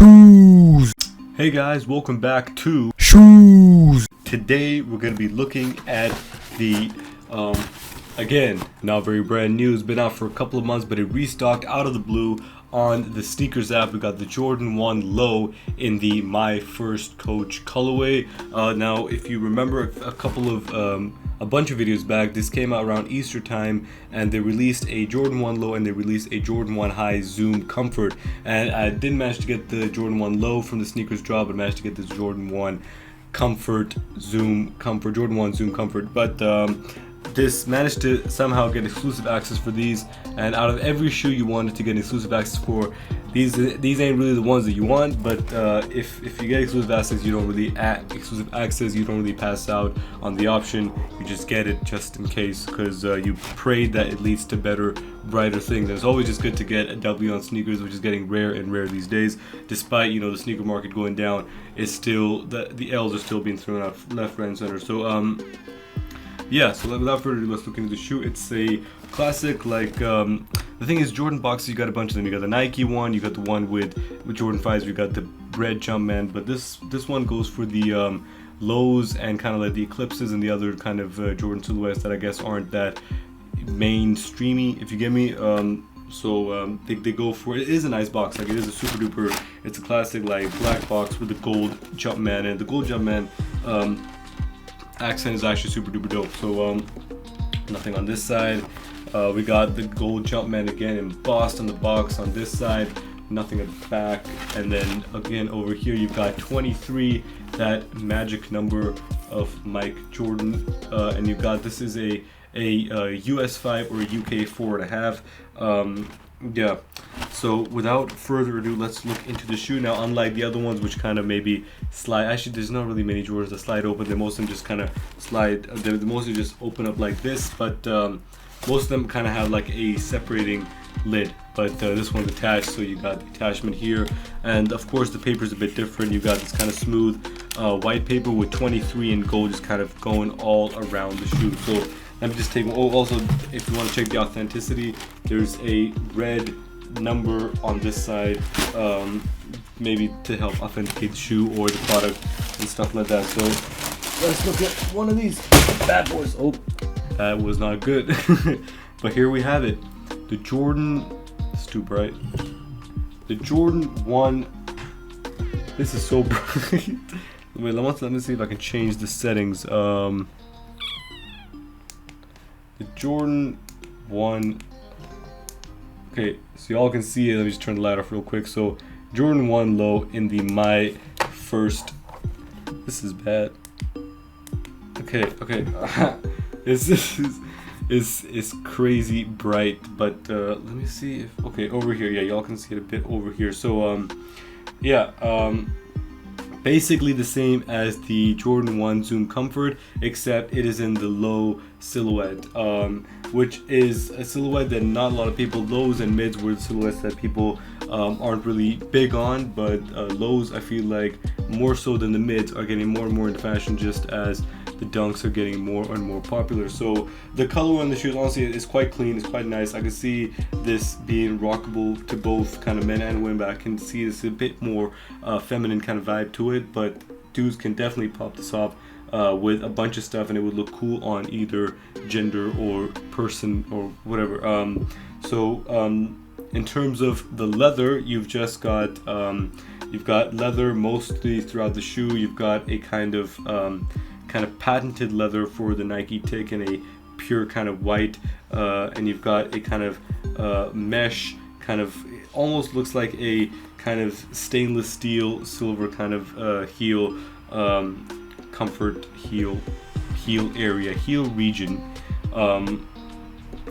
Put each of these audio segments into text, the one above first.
Shoes. Hey guys, welcome back to Shoes. Today we're going to be looking at the again, not very brand new. It's been out for a couple of months, but it restocked out of the blue on the sneakers app. We got the Jordan 1 Low in the My First Coach colorway. Now if you remember a bunch of videos back, this came out around Easter time, and they released a Jordan 1 Low and they released a Jordan 1 High Zoom Comfort. And I didn't manage to get the Jordan 1 Low from the sneakers drop, but managed to get this Jordan 1 Comfort Zoom Comfort, Jordan 1 Zoom Comfort. But this managed to somehow get exclusive access for these, and out of every shoe you wanted to get exclusive access for, these ain't really the ones that you want. But if you get exclusive access, you don't really pass out on the option. You just get it just in case, because you prayed that it leads to better, brighter things. It's always just good to get a W on sneakers, which is getting rare and rare these days. Despite the sneaker market going down, it's still the L's are still being thrown out left, right, and center. So yeah, so without further ado, let's look into the shoe. It's a classic, the thing is, Jordan boxes, you got a bunch of them. You got the Nike one, you got the one with Jordan 5s, you got the red Jumpman, but this one goes for the lows and kind of like the eclipses and the other kind of Jordan silhouettes that I guess aren't that mainstreamy, if you get me. They go for, it is a nice box. Like, it is a super duper, it's a classic like black box with the gold Jumpman, and the gold Jumpman accent is actually super duper dope. So nothing on this side. We got the gold Jumpman again embossed on the box on this side, nothing at the back. And then again over here you've got 23, that magic number of Mike Jordan, and you've got, this is a US 5 or a UK 4.5. Yeah, so without further ado, let's look into the shoe. Now, unlike the other ones which kind of maybe slide, actually there's not really many Jordans that slide open. They most of them just kind of slide, they mostly just open up like this, but most of them kind of have like a separating lid, but this one's attached, so you got the attachment here. And of course the paper is a bit different. You got this kind of smooth white paper with 23 in gold just kind of going all around the shoe. So let me just take, also if you want to check the authenticity, there's a red number on this side, maybe to help authenticate the shoe or the product and stuff like that. So let's look at one of these bad boys. Oh, that was not good. But here we have it, the Jordan, it's too bright, the Jordan 1, this is so bright. Wait, let me see if I can change the settings. The Jordan 1, okay, so y'all can see it. Let me just turn the light off real quick. So Jordan 1 Low in the My First, this is bad. Okay, this is crazy bright, but let me see if, okay, over here, yeah, y'all can see it a bit over here. So basically the same as the Jordan 1 Zoom Comfort, except it is in the low silhouette, which is a silhouette that not a lot of people, lows and mids were the silhouettes that people aren't really big on, but lows, I feel like more so than the mids, are getting more and more into fashion just as the dunks are getting more and more popular. So the color on the shoes, honestly, is quite clean, it's quite nice. I can see this being rockable to both kind of men and women, but I can see this a bit more feminine kind of vibe to it, but dudes can definitely pop this off with a bunch of stuff, and it would look cool on either gender or person or whatever. In terms of the leather, you've just got leather mostly throughout the shoe. You've got a kind of patented leather for the Nike Tick in a pure kind of white, and you've got a kind of mesh, kind of almost looks like a kind of stainless steel silver kind of heel, comfort heel area, heel region.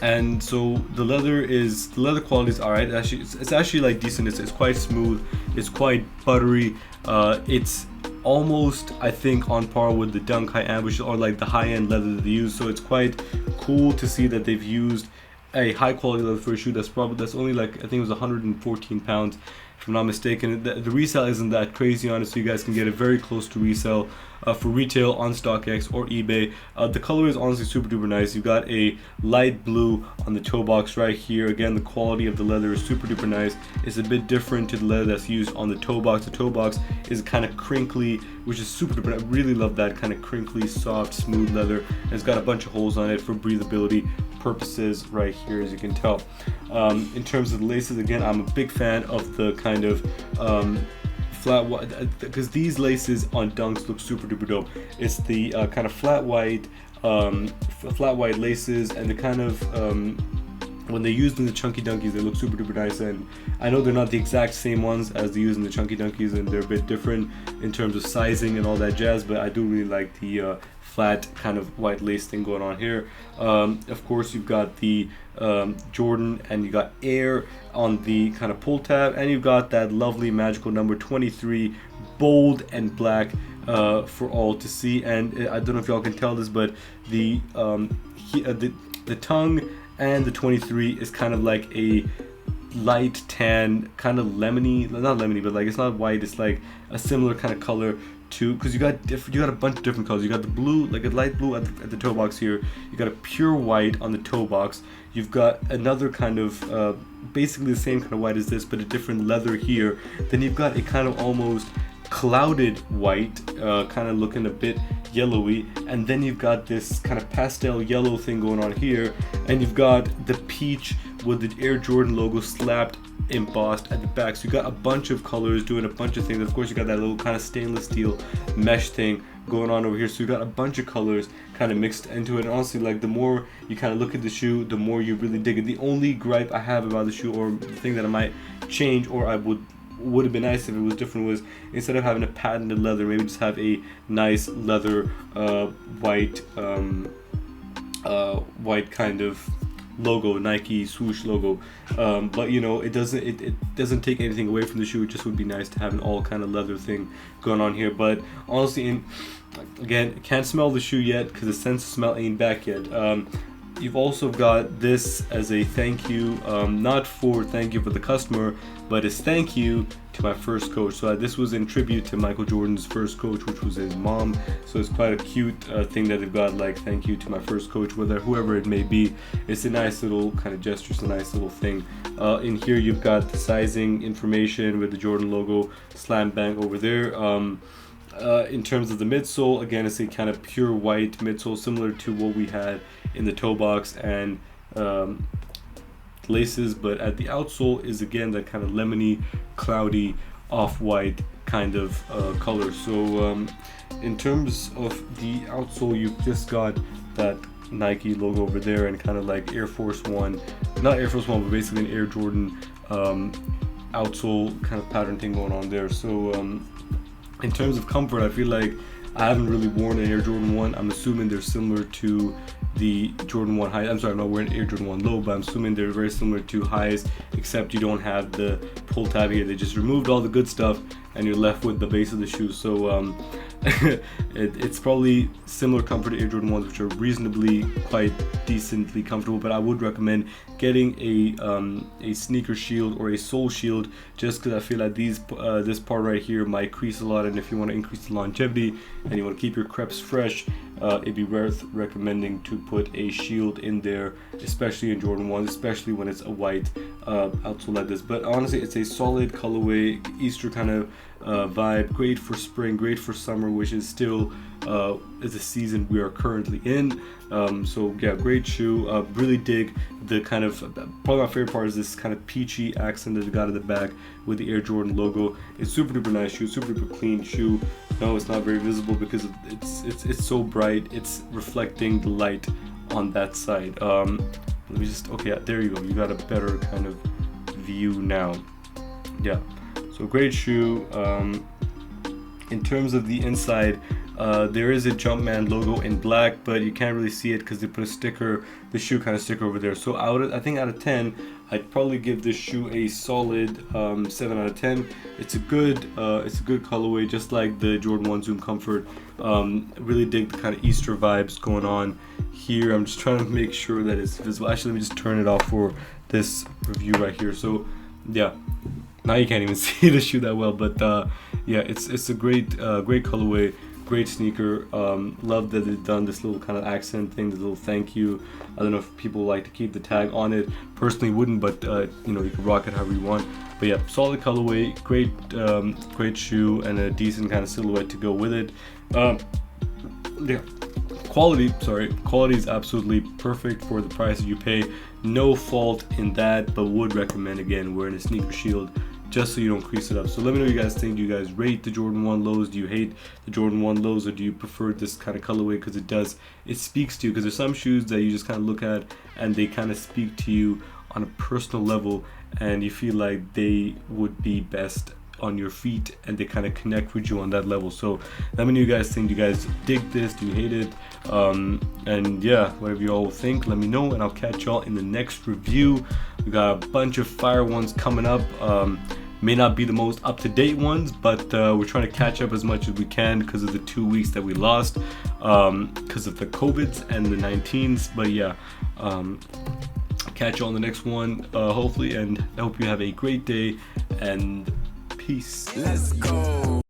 And so the leather quality is alright. Actually, it's actually like decent. It's quite smooth. It's quite buttery. It's almost, I think, on par with the Dunk High Ambush or like the high-end leather that they use. So it's quite cool to see that they've used a high quality leather for a shoe that's only like, I think it was 114 pounds, if I'm not mistaken. The resale isn't that crazy on it, so you guys can get it very close to resale for retail on StockX or eBay. The color is honestly super duper nice. You got a light blue on the toe box right here. Again, the quality of the leather is super duper nice. It's a bit different to the leather that's used on the toe box. The toe box is kind of crinkly, which is super duper. I really love that kind of crinkly, soft, smooth leather. And it's got a bunch of holes on it for breathability purposes right here, as you can tell. In terms of the laces, again, I'm a big fan of the kind of flat white, because these laces on Dunks look super duper dope. It's the kind of flat white laces, and the kind of when they used in the Chunky Dunkies, they look super duper nice. And I know they're not the exact same ones as they use in the Chunky Dunkies, and they're a bit different in terms of sizing and all that jazz, but I do really like the flat kind of white lace thing going on here. Of course, you've got the Jordan, and you got Air on the kind of pull tab, and you've got that lovely magical number 23, bold and black for all to see. And I don't know if y'all can tell this, but the tongue and the 23 is kind of like a light tan, kind of lemony, not lemony, but like it's not white, it's like a similar kind of color to, because you got a bunch of different colors. You got the blue, like a light blue at the toe box here. You got a pure white on the toe box. You've got another kind of basically the same kind of white as this, but a different leather here. Then you've got a kind of almost clouded white, kind of looking a bit yellowy, and then you've got this kind of pastel yellow thing going on here, and you've got the peach with the Air Jordan logo slapped embossed at the back. So you got a bunch of colors doing a bunch of things. Of course, you got that little kind of stainless steel mesh thing going on over here. So you got a bunch of colors kind of mixed into it. And honestly, like, the more you kind of look at the shoe, the more you really dig it. The only gripe I have about the shoe, or the thing that I might change, or I would have been nice if it was different, was instead of having a patented leather, maybe just have a nice leather white kind of logo, Nike swoosh logo. But you know, it doesn't take anything away from the shoe. It just would be nice to have an all kind of leather thing going on here. But honestly, again, can't smell the shoe yet because the sense of smell ain't back yet. You've also got this as a thank you, not for thank you for the customer, but as thank you to my first coach. So this was in tribute to Michael Jordan's first coach, which was his mom. So it's quite a cute thing that they've got, like, thank you to my first coach, whoever it may be. It's a nice little kind of gesture. It's a nice little thing. In here you've got the sizing information with the Jordan logo slam bang over there. In terms of the midsole, again, it's a kind of pure white midsole, similar to what we had in the toe box and laces, but at the outsole is again that kind of lemony, cloudy, off-white kind of color. So in terms of the outsole, you've just got that Nike logo over there and kind of like Air Force One, not Air Force One, but basically an Air Jordan outsole kind of pattern thing going on there. So in terms of comfort, I feel like I haven't really worn an Air Jordan 1. I'm assuming they're similar to the Jordan 1 high. I'm sorry, I'm not wearing Air Jordan 1 low, but I'm assuming they're very similar to highs, except you don't have the pull tab here. They just removed all the good stuff and you're left with the base of the shoe. So it's probably similar comfort to Air Jordan 1s, which are reasonably quite decently comfortable, but I would recommend getting a sneaker shield or a sole shield, just because I feel like this part right here might crease a lot, and if you want to increase the longevity and you want to keep your crepes fresh, it'd be worth recommending to put a shield in there, especially in Jordan 1s, especially when it's a white outsole like this. But honestly, it's a solid colorway, Easter kind of vibe, great for spring, great for summer, which is still is the season we are currently in. So yeah, great shoe. Really dig the kind of, probably my favorite part is this kind of peachy accent that they got at the back with the Air Jordan logo. It's super duper nice shoe, super duper clean shoe. No, it's not very visible because it's so bright. It's reflecting the light on that side. Let me just, okay, there you go. You got a better kind of view now. Yeah, so great shoe. In terms of the inside, there is a Jumpman logo in black, but you can't really see it because they put a sticker, the shoe kind of sticker over there. So I think out of 10, I'd probably give this shoe a solid 7 out of 10. It's a good colorway, just like the Jordan 1 Zoom Comfort. Really dig the kind of Easter vibes going on here. I'm just trying to make sure that it's visible. Actually, let me just turn it off for this review right here. So yeah, Now you can't even see the shoe that well, but yeah, it's a great colorway, great sneaker. Love that they've done this little kind of accent thing, this little thank you. I don't know if people like to keep the tag on it. Personally wouldn't, but you know, you can rock it however you want. But yeah, solid colorway, great shoe, and a decent kind of silhouette to go with it. Yeah, quality is absolutely perfect for the price that you pay. No fault in that, but would recommend again wearing a sneaker shield just so you don't crease it up. So let me know what you guys think. Do you guys rate the Jordan 1 lows? Do you hate the Jordan 1 lows, or do you prefer this kind of colorway because it speaks to you? Because there's some shoes that you just kind of look at and they kind of speak to you on a personal level, and you feel like they would be best on your feet, and they kind of connect with you on that level. So let me know what you guys think. Do you guys dig this? Do you hate it? And yeah, whatever you all think, let me know, and I'll catch y'all in the next review. We got a bunch of fire ones coming up. May not be the most up-to-date ones, but we're trying to catch up as much as we can because of the 2 weeks that we lost because of the COVIDs and the 19s. But yeah, catch you on the next one, hopefully, and I hope you have a great day, and peace. Let's go.